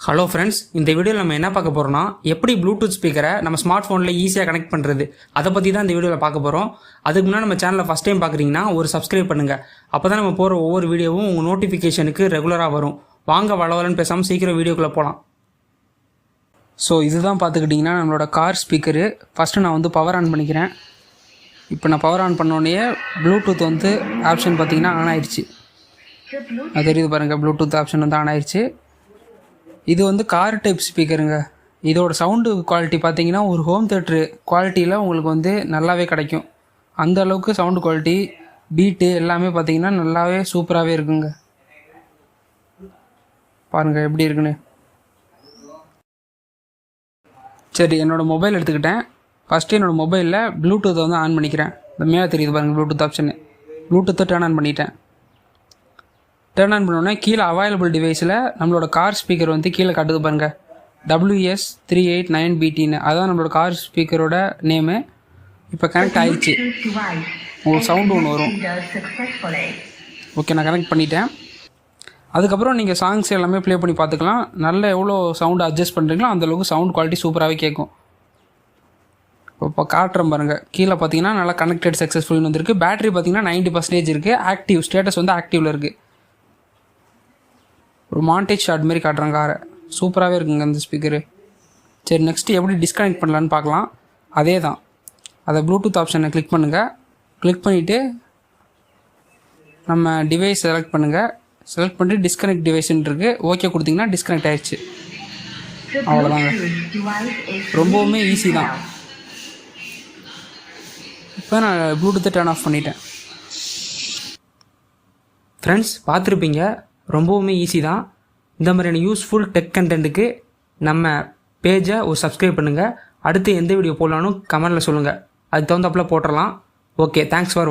Hello friends, இந்த வீடியோவில் நம்ம என்ன பார்க்க போகிறோம்னா எப்படி ப்ளூடூத் ஸ்பீக்கரை நம்ம ஸ்மார்ட் ஃபோனில் ஈஸியாக கனெக்ட் பண்ணுறது அதை பற்றி தான் இந்த வீடியோவில் பார்க்க போகிறோம். அதுக்கு முன்னாடி நம்ம சேனலை ஃபஸ்ட் டைம் பார்க்குறீங்கன்னா ஒரு சப்ஸ்கிரைப் பண்ணுங்கள். அப்போ தான் நம்ம போகிற ஒவ்வொரு வீடியோவும் உங்கள் நோட்டிஃபிகேஷனுக்கு ரெகுலராக வரும். வாங்க வளவலன்னு பேசாமல் சீக்கிரம் வீடியோக்குள்ளே போகலாம். ஸோ இதுதான் பார்த்துக்கிட்டிங்கன்னா நம்மளோட கார் ஸ்பீக்கரு. ஃபஸ்ட்டு நான் வந்து பவர் ஆன் பண்ணிக்கிறேன். இப்போ நான் பவர் ஆன் பண்ணோடனே ப்ளூடூத் வந்து ஆப்ஷன் பார்த்திங்கன்னா ஆன் ஆயிடுச்சு. அது தெரியுது பாருங்கள், ப்ளூடூத் ஆப்ஷன் வந்து ஆன் ஆயிடுச்சு. இது வந்து கார் டைப் ஸ்பீக்கருங்க. இதோட சவுண்டு குவாலிட்டி பார்த்தீங்கன்னா ஒரு ஹோம் தேட்ரு குவாலிட்டியில் உங்களுக்கு வந்து நல்லாவே கிடைக்கும். அந்த அளவுக்கு சவுண்டு குவாலிட்டி, பீட்டு எல்லாமே பார்த்தீங்கன்னா நல்லாவே சூப்பராகவே இருக்குங்க. பாருங்கள் எப்படி இருக்குன்னு. சரி, என்னோடய மொபைல் எடுத்துக்கிட்டேன். ஃபஸ்ட்டு என்னோடய மொபைலில் ப்ளூடூத்தை வந்து ஆன் பண்ணிக்கிறேன். இந்த மேலே தெரியுது பாருங்கள் ப்ளூடூத் ஆப்ஷனு. ப்ளூடூத்தை டர்ன் ஆன் பண்ணிட்டேன். டர்ன் ஆன் பண்ணோடனே கீழே அவைலபிள் டிவைஸில் நம்மளோட கார் ஸ்பீக்கர் வந்து கீழே காட்டுது பாருங்கள், WS389BTன்னு. அதுதான் நம்மளோட கார் ஸ்பீக்கரோட நேமு. இப்போ கனெக்ட் ஆகிடுச்சு. உங்களுக்கு சவுண்டு ஒன்று வரும். ஓகே, நான் கனெக்ட் பண்ணிட்டேன். அதுக்கப்புறம் நீங்கள் சாங்ஸ் எல்லாமே ப்ளே பண்ணி பார்த்துக்கலாம். நல்ல எவ்வளோ சவுண்டு அட்ஜஸ்ட் பண்ணுறீங்களோ அந்தளவுக்கு சவுண்ட் குவாலிட்டி சூப்பராகவே கேட்கும். இப்போ காட்டுறேன் பாருங்கள். கீழே பார்த்தீங்கன்னா நல்லா கனெக்டட் சக்ஸஸ்ஃபுல்னு வந்திருக்கு. பேட்டரி பார்த்தீங்கன்னா 90% இருக்குது. ஆக்டிவ் ஸ்டேட்டஸ் வந்து ஆக்டிவில் இருக்குது. ஒரு மாண்டேஜ் ஷாட் மாரி காட்டுறாங்க காரை. சூப்பராகவே இருக்குங்க அந்த ஸ்பீக்கரு. சரி, நெக்ஸ்ட்டு எப்படி டிஸ்கனெக்ட் பண்ணலான்னு பார்க்கலாம். அதே தான், அதை ப்ளூடூத் ஆப்ஷனை கிளிக் பண்ணுங்கள். கிளிக் பண்ணிவிட்டு நம்ம டிவைஸ் செலக்ட் பண்ணுங்கள். செலக்ட் பண்ணிட்டு டிஸ்கனெக்ட் டிவைஸ்ன்னு இருக்குது. ஓகே கொடுத்தீங்கன்னா டிஸ்கனெக்ட் ஆகிடுச்சு. அவ்வளோதாங்க, ரொம்பவுமே ஈஸி தான். இப்போ நான் ப்ளூடூத்தை டர்ன் ஆஃப் பண்ணிட்டேன். ஃப்ரெண்ட்ஸ், பார்த்துருப்பீங்க, ரொம்பவுமே ஈஸி தான். இந்த மாதிரியான யூஸ்ஃபுல் டெக் கண்டென்ட்டுக்கு நம்ம பேஜை ஒரு சப்ஸ்கிரைப் பண்ணுங்கள். அடுத்து எந்த வீடியோ போடலான்னு கமெண்டில் சொல்லுங்கள். அதுக்கு தகுந்தாப்பில் போட்டுடலாம். Okay, thanks for